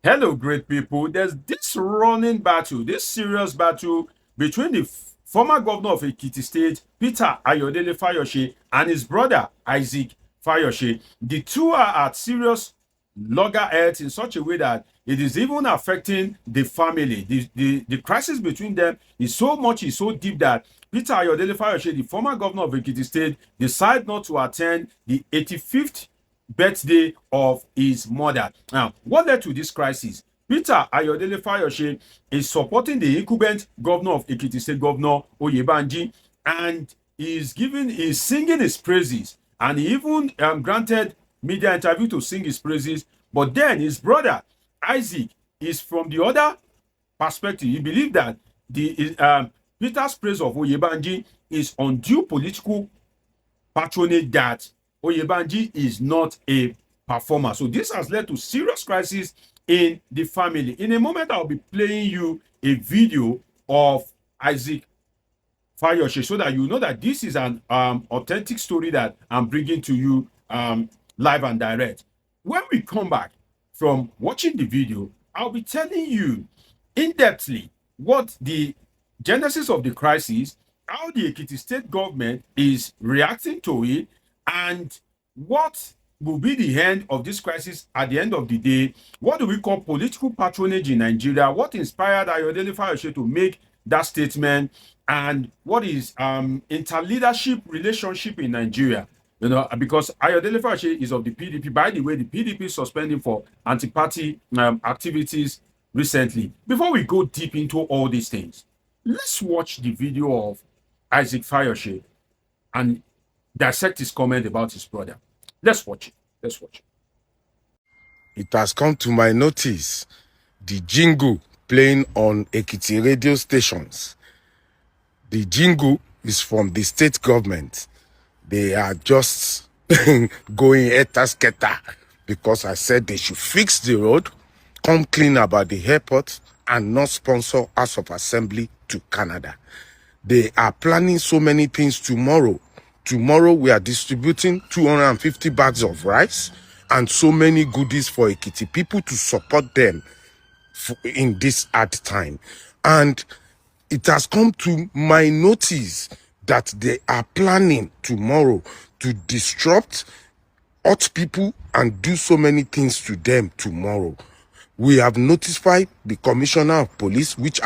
Hello, great people. There's this running battle, this serious battle between the former governor of Ekiti State, Peter Ayodele Fayose, and his brother, Isaac Fayose. The two are at serious loggerheads in such a way that it is even affecting the family. The crisis between them is so deep that Peter Ayodele Fayose, the former governor of Ekiti State, decided not to attend the 85th birthday of his mother. Now, what led to this crisis? Peter Ayodele Fayose is supporting the incumbent governor of Ekiti State, Governor Oyebanji, and is singing his praises, and he even granted media interview to sing his praises. But then his brother Isaac is from the other perspective. He believed that the Peter's praise of Oyebanji is undue political patronage, that Oyebanji is not a performer. So this has led to serious crisis in the family. In a moment, I'll be playing you a video of Isaac Fayose so that you know that this is an authentic story that I'm bringing to you live and direct. When we come back from watching the video, I'll be telling you in-depthly what the genesis of the crisis, how the Ekiti State government is reacting to it, and what will be the end of this crisis at the end of the day. What do we call political patronage in Nigeria? What inspired Ayodele Fayose to make that statement? And what is interleadership relationship in Nigeria? You know, because Ayodele Fayose is of the PDP. By the way, the PDP is suspending for anti-party activities recently. Before we go deep into all these things, let's watch the video of Isaac Fayose and dissect his comment about his brother. Let's watch it. Let's watch it. It has come to my notice, the jingle playing on Ekiti radio stations. The jingle is from the state government. They are just going etasketa because I said they should fix the road, come clean about the airport, and not sponsor House of Assembly to Canada. They are planning so many things tomorrow. Tomorrow we are distributing 250 bags of rice and so many goodies for Ekiti people to support them in this hard time. And it has come to my notice that they are planning tomorrow to disrupt hot people and do so many things to them tomorrow. We have notified the Commissioner of Police, which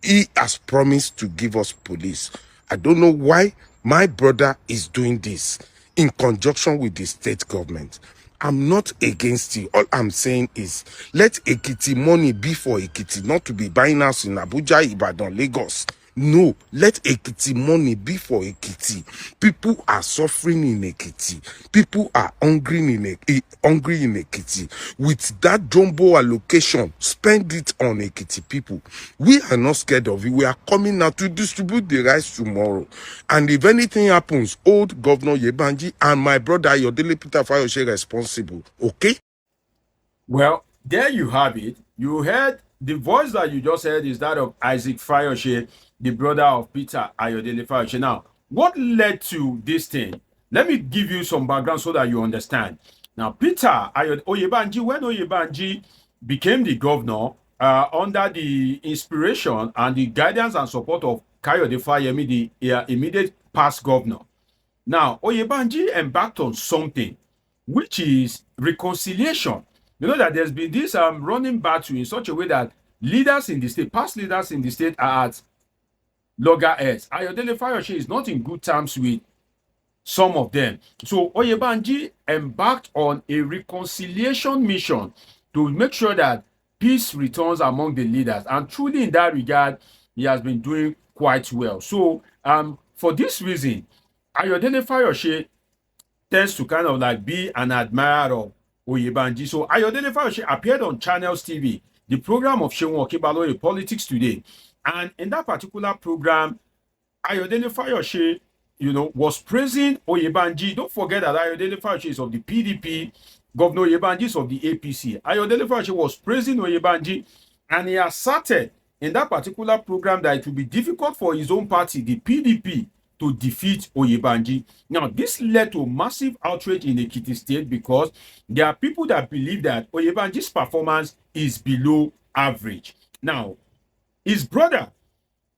he has promised to give us police. I don't know why my brother is doing this in conjunction with the state government. I'm not against it. All I'm saying is let Ekiti money be for Ekiti, not to be buying house in Abuja, Ibadan, Lagos. No, let Ekiti money be for Ekiti. People are suffering in Ekiti. People are hungry in Ekiti. With that jumbo allocation, spend it on Ekiti people. We are not scared of it. We are coming now to distribute the rice tomorrow. And if anything happens, hold Governor Oyebanji and my brother Ayodele Peter Fayose responsible. Okay? Well, there you have it. You heard the voice that you just heard is that of Isaac Fayose, the brother of Peter Ayodele Fayose. Now, what led to this thing? Let me give you some background so that you understand. Now, Peter Oyebanji, when Oyebanji became the governor under the inspiration and the guidance and support of Kayode Fayemi, the immediate past governor. Now, Oyebanji embarked on something, which is reconciliation. You know that there's been this running battle in such a way that leaders in the state, past leaders in the state, are at loggerheads. Ayodele Fayose is not in good terms with some of them. So Oyebanji embarked on a reconciliation mission to make sure that peace returns among the leaders. And truly in that regard, he has been doing quite well. So for this reason, Ayodele Fayose tends to kind of like be an admirer of Oyebanji. So Ayodele Fayose appeared on Channels TV, the program of Seun Okebalo, Politics Today. And in that particular program, Ayodele Fayose, you know, was praising Oyebanji. Don't forget that Ayodele Fayose is of the PDP, Governor Oyebanji is of the APC. Ayodele Fayose was praising Oyebanji, and he asserted in that particular program that it would be difficult for his own party, the PDP, to defeat Oyebanji. Now, this led to massive outrage in Ekiti State because there are people that believe that Oyebanji's performance is below average. Now, his brother,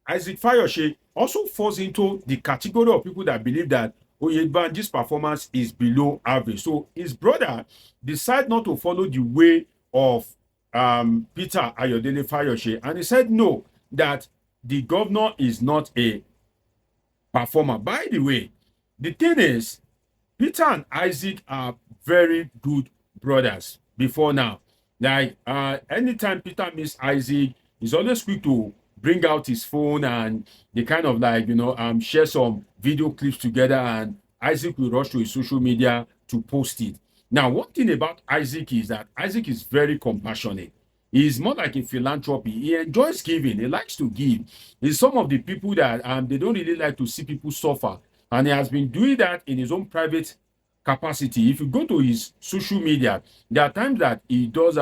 Isaac Fayose, also falls into the category of people that believe that Oyebanji's performance is below average. So his brother decided not to follow the way of Peter Ayodele Fayose, and he said no, that the governor is not a performer. By the way, the thing is, Peter and Isaac are very good brothers before now. Like anytime Peter meets Isaac, he's always quick to bring out his phone and they kind of like, share some video clips together, and Isaac will rush to his social media to post it. Now, one thing about Isaac is that Isaac is very compassionate. He's more like a philanthropy. He enjoys giving. He likes to give. He's some of the people that they don't really like to see people suffer. And he has been doing that in his own private capacity. If you go to his social media, there are times that he does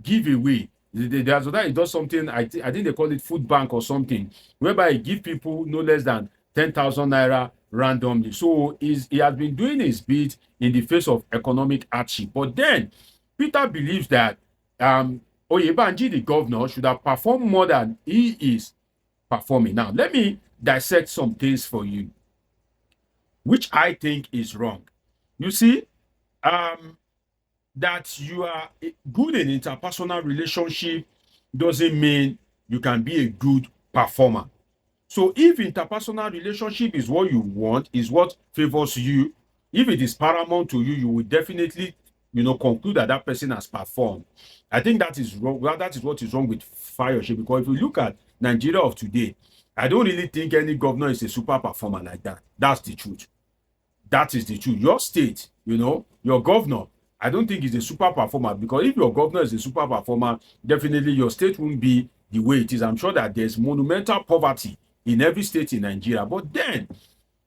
giveaway. There's that he does something, I think they call it food bank or something, whereby he give people no less than 10,000 naira randomly. So he has been doing his bit in the face of economic hardship. But then Peter believes that Oyebanji, the governor, should have performed more than he is performing. Now, let me dissect some things for you, which I think is wrong. You see, that you are good in interpersonal relationship doesn't mean you can be a good performer. So if interpersonal relationship is what you want, is what favors you, if it is paramount to you, you will definitely, conclude that that person has performed. I think that is wrong. Well, that is what is wrong with Fayose, because if you look at Nigeria of today, I don't really think any governor is a super performer like that. That's the truth. That is the truth. Your state, your governor, I don't think is a super performer, because if your governor is a super performer, definitely your state won't be the way it is. I'm sure that there's monumental poverty in every state in Nigeria. But then,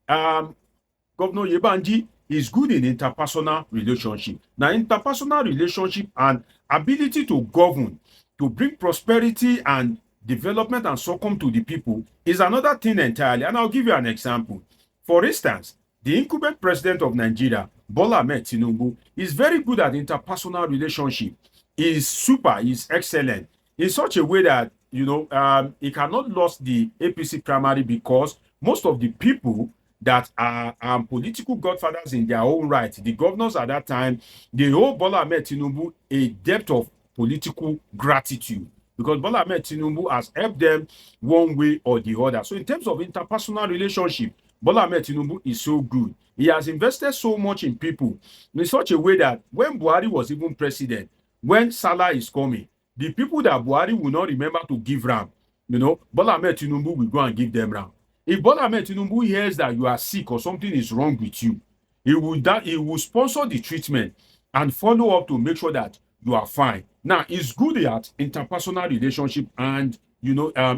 Governor Oyebanji is good in interpersonal relationship. Now, interpersonal relationship and ability to govern, to bring prosperity and development and succumb to the people is another thing entirely. And I'll give you an example. For instance, the incumbent president of Nigeria, Bola Tinubu, is very good at interpersonal relationship. He's super, he's excellent in such a way that, he cannot lose the APC primary, because most of the people that are political godfathers in their own right, the governors at that time, they owe Bola Tinubu a debt of political gratitude, because Bola Tinubu has helped them one way or the other. So in terms of interpersonal relationship, Bola Tinubu is so good. He has invested so much in people in such a way that when Buhari was even president, when Salah is coming, the people that Buhari will not remember to give ram, Bola Tinubu will go and give them ram. If Bola Tinubu hears that you are sick or something is wrong with you, he will sponsor the treatment and follow up to make sure that you are fine. Now, he's good at interpersonal relationship, and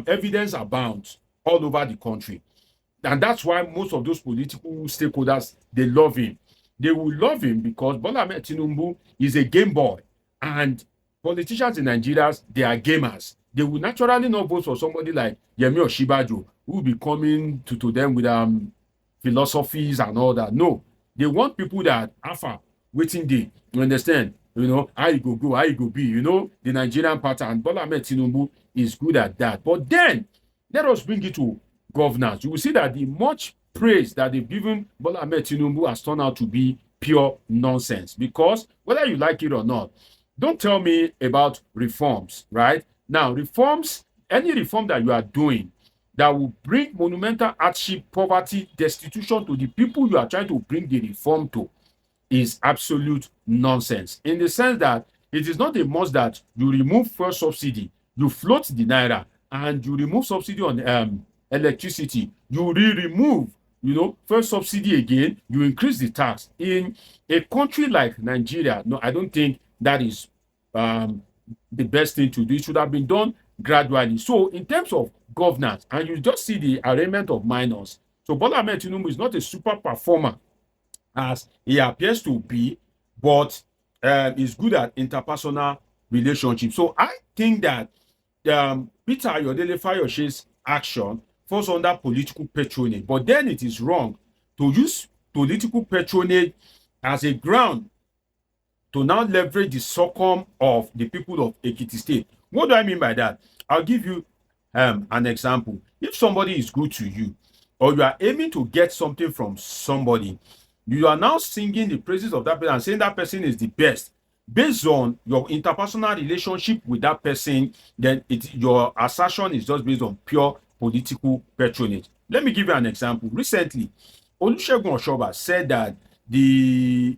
evidence abounds all over the country. And that's why most of those political stakeholders, they love him. They will love him because Bola Tinubu is a game boy. And politicians in Nigeria, they are gamers. They will naturally not vote for somebody like Yemi Osinbajo, who will be coming to them with philosophies and all that. No, they want people that alpha waiting day. You understand? How you go, how you go be. The Nigerian pattern. Bola Tinubu is good at that. But then, let us bring it to governance. You will see that the much praise that they've given Bola Tinubu has turned out to be pure nonsense. Because whether you like it or not, don't tell me about reforms, right? Now, reforms, any reform that you are doing that will bring monumental hardship, poverty, destitution to the people you are trying to bring the reform to is absolute nonsense. In the sense that it is not a must that you remove first subsidy, you float the naira, and you remove subsidy on electricity, you remove first subsidy again, you increase the tax. In a country like Nigeria, no, I don't think that is the best thing to do. It should have been done gradually. So in terms of governance, and you just see the arraignment of minors. So Bola Tinubu is not a super performer as he appears to be, but is good at interpersonal relationships. So I think that Peter Ayodele Fayose's action falls under political patronage. But then it is wrong to use political patronage as a ground to now leverage the succumb of the people of Ekiti State. What do I mean by that? I'll give you an example. If somebody is good to you, or you are aiming to get something from somebody, you are now singing the praises of that person and saying that person is the best based on your interpersonal relationship with that person, then your assertion is just based on pure political patronage. Let me give you an example. Recently, Olusegun Oshoba said that the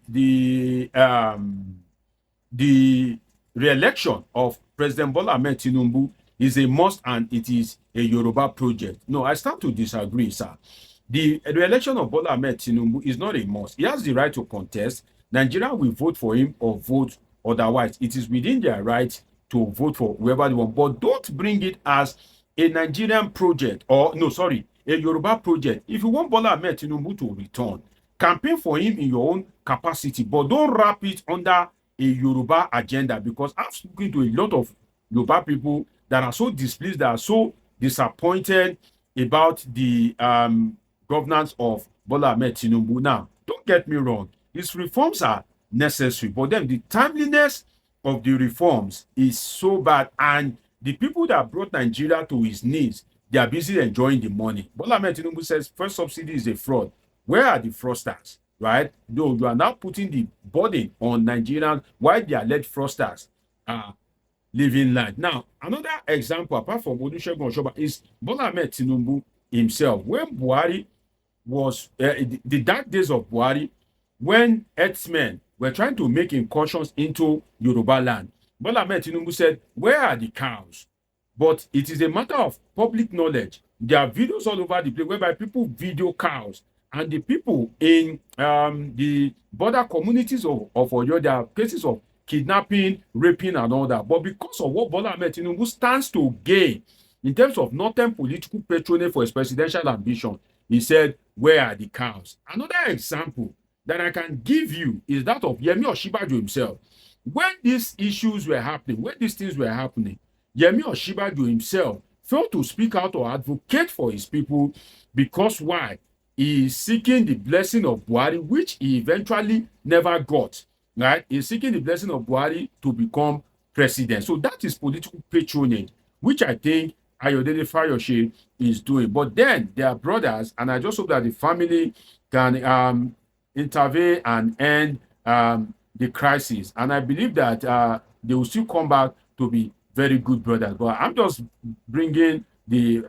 re-election of President Bola Ahmed Tinubu is a must and it is a Yoruba project. No, I start to disagree, sir. The re-election of Bola Ahmed Tinubu is not a must. He has the right to contest. Nigeria will vote for him or vote otherwise. It is within their right to vote for whoever they want. But don't bring it as a Nigerian project or, no, sorry, a Yoruba project. If you want Bola Ahmed Tinubu to return, campaign for him in your own capacity, but don't wrap it under a Yoruba agenda, because I've spoken to a lot of Yoruba people that are so displeased, that are so disappointed about the governance of Bola Ahmed Tinubu. Now, don't get me wrong, his reforms are necessary, but then the timeliness of the reforms is so bad, and the people that brought Nigeria to his knees, they are busy enjoying the money. Bola Ahmed Tinubu says first subsidy is a fraud. Where are the fraudsters, right? No, you are now putting the burden on Nigerians while the alleged fraudsters are living life. Now, another example, apart from Olusegun Oshoba, is Bola Ahmed Tinubu himself. When Buhari was, the dark days of Buhari, when herdsmen were trying to make incursions into Yoruba land, Bola Ahmed Tinubu said, where are the cows? But it is a matter of public knowledge. There are videos all over the place whereby people video cows, and the people in the border communities of Oyo, there are cases of kidnapping, raping, and all that. But because of what Bola Ahmed Tinubu stands to gain in terms of northern political patronage for his presidential ambition, he said, where are the cows? Another example that I can give you is that of Yemi Osinbajo himself. When these issues were happening, when these things were happening, Yemi Osinbajo himself failed to speak out or advocate for his people, because why? He is seeking the blessing of Buhari, which he eventually never got. Right? He is seeking the blessing of Buhari to become president. So that is political patronage, which I think Ayodele Fayose is doing. But then they are brothers, and I just hope that the family can intervene and end the crisis. And I believe that they will still come back to be very good brothers. But I'm just bringing the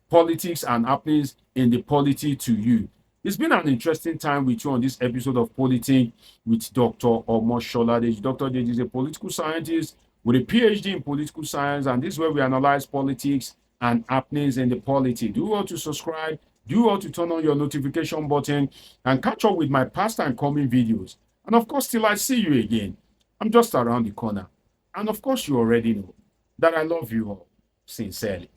politics and happenings in the polity to you. It's been an interesting time with you on this episode of Polity with Dr. Omoshola. Dr. Deji is a political scientist with a PhD in political science, and this is where we analyze politics and happenings in the polity. Do you want to subscribe? Do you want to turn on your notification button and catch up with my past and coming videos? And of course, till I see you again, I'm just around the corner. And of course, you already know that I love you all sincerely.